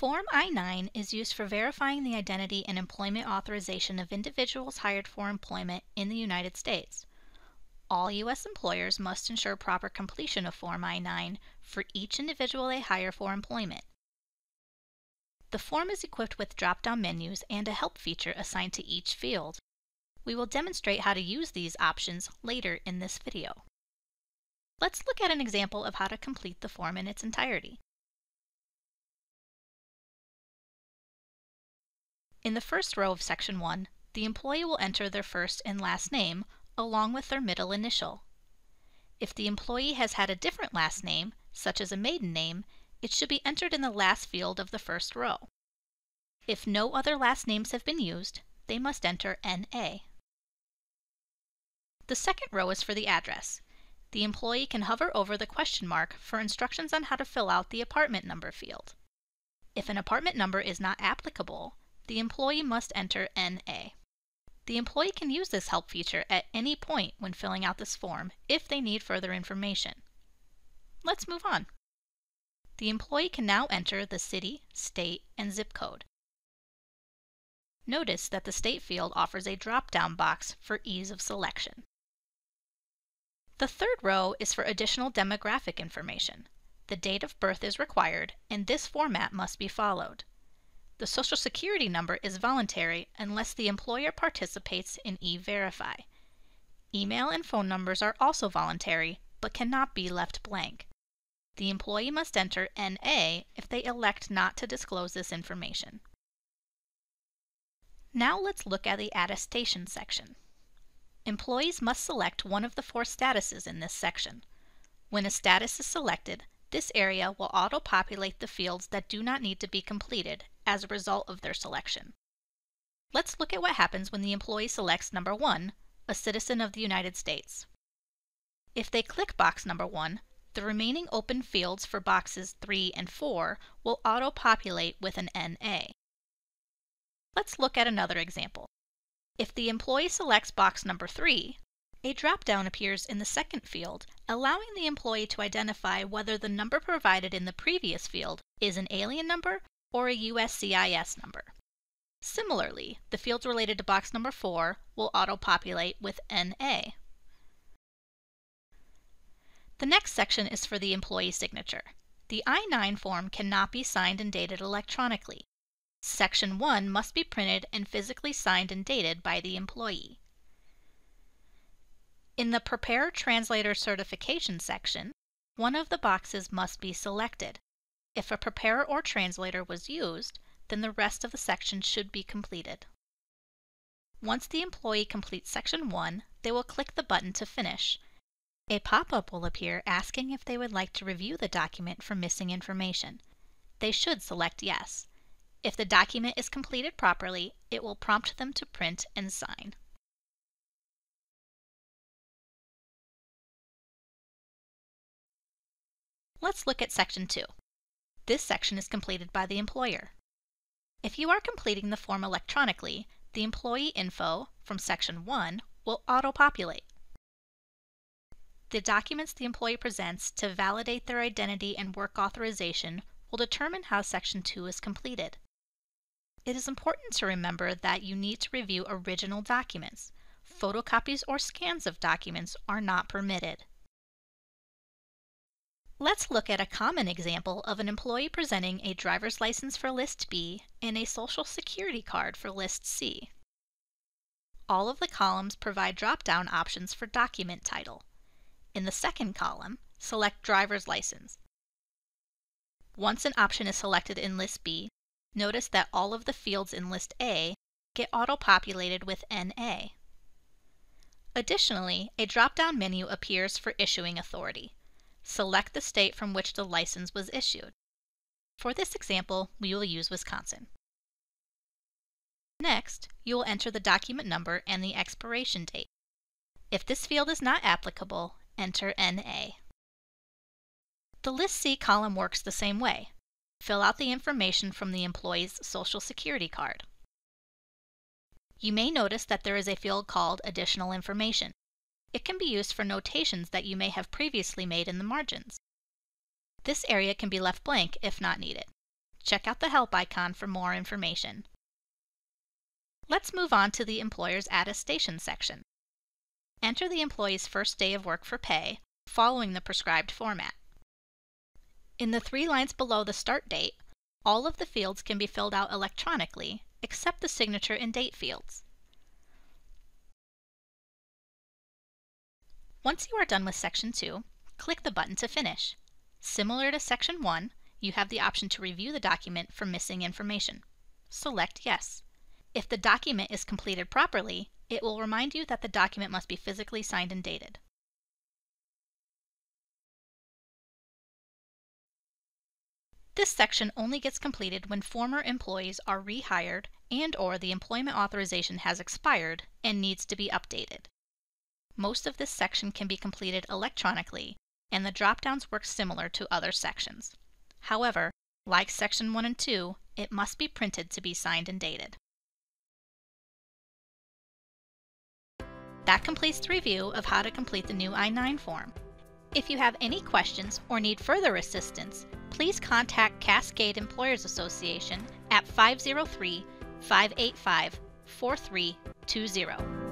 Form I-9 is used for verifying the identity and employment authorization of individuals hired for employment in the United States. All U.S. employers must ensure proper completion of Form I-9 for each individual they hire for employment. The form is equipped with drop-down menus and a help feature assigned to each field. We will demonstrate how to use these options later in this video. Let's look at an example of how to complete the form in its entirety. In the first row of Section 1, the employee will enter their first and last name along with their middle initial. If the employee has had a different last name, such as a maiden name, it should be entered in the last field of the first row. If no other last names have been used, they must enter NA. The second row is for the address. The employee can hover over the question mark for instructions on how to fill out the apartment number field. If an apartment number is not applicable, the employee must enter NA. The employee can use this help feature at any point when filling out this form if they need further information. Let's move on. The employee can now enter the city, state, and zip code. Notice that the state field offers a drop-down box for ease of selection. The third row is for additional demographic information. The date of birth is required, and this format must be followed. The Social Security number is voluntary unless the employer participates in E-Verify. Email and phone numbers are also voluntary, but cannot be left blank. The employee must enter NA if they elect not to disclose this information. Now let's look at the attestation section. Employees must select one of the 4 statuses in this section. When a status is selected, this area will auto-populate the fields that do not need to be completed as a result of their selection. Let's look at what happens when the employee selects number 1, a citizen of the United States. If they click box number 1, the remaining open fields for boxes 3 and 4 will auto-populate with an NA. Let's look at another example. If the employee selects box number 3, a drop-down appears in the second field, allowing the employee to identify whether the number provided in the previous field is an alien number or a USCIS number. Similarly, the fields related to box number 4 will auto-populate with NA. The next section is for the employee signature. The I-9 form cannot be signed and dated electronically. Section 1 must be printed and physically signed and dated by the employee. In the Prepare Translator Certification section, one of the boxes must be selected. If a preparer or translator was used, then the rest of the section should be completed. Once the employee completes Section 1, they will click the button to finish. A pop-up will appear asking if they would like to review the document for missing information. They should select Yes. If the document is completed properly, it will prompt them to print and sign. Let's look at Section 2. This section is completed by the employer. If you are completing the form electronically, the employee info from Section 1 will auto-populate. The documents the employee presents to validate their identity and work authorization will determine how Section 2 is completed. It is important to remember that you need to review original documents. Photocopies or scans of documents are not permitted. Let's look at a common example of an employee presenting a driver's license for List B and a Social Security card for List C. All of the columns provide drop-down options for document title. In the second column, select Driver's License. Once an option is selected in List B, notice that all of the fields in List A get auto-populated with NA. Additionally, a drop-down menu appears for issuing authority. Select the state from which the license was issued. For this example, we will use Wisconsin. Next, you will enter the document number and the expiration date. If this field is not applicable, enter NA. The List C column works the same way. Fill out the information from the employee's Social Security card. You may notice that there is a field called Additional Information. It can be used for notations that you may have previously made in the margins. This area can be left blank if not needed. Check out the help icon for more information. Let's move on to the employer's attestation section. Enter the employee's first day of work for pay, following the prescribed format. In the 3 lines below the start date, all of the fields can be filled out electronically, except the signature and date fields. Once you are done with Section 2, click the button to finish. Similar to Section 1, you have the option to review the document for missing information. Select Yes. If the document is completed properly, it will remind you that the document must be physically signed and dated. This section only gets completed when former employees are rehired and/or the employment authorization has expired and needs to be updated. Most of this section can be completed electronically, and the drop-downs work similar to other sections. However, like Section 1 and 2, it must be printed to be signed and dated. That completes the review of how to complete the new I-9 form. If you have any questions or need further assistance, please contact Cascade Employers Association at 503-585-4320.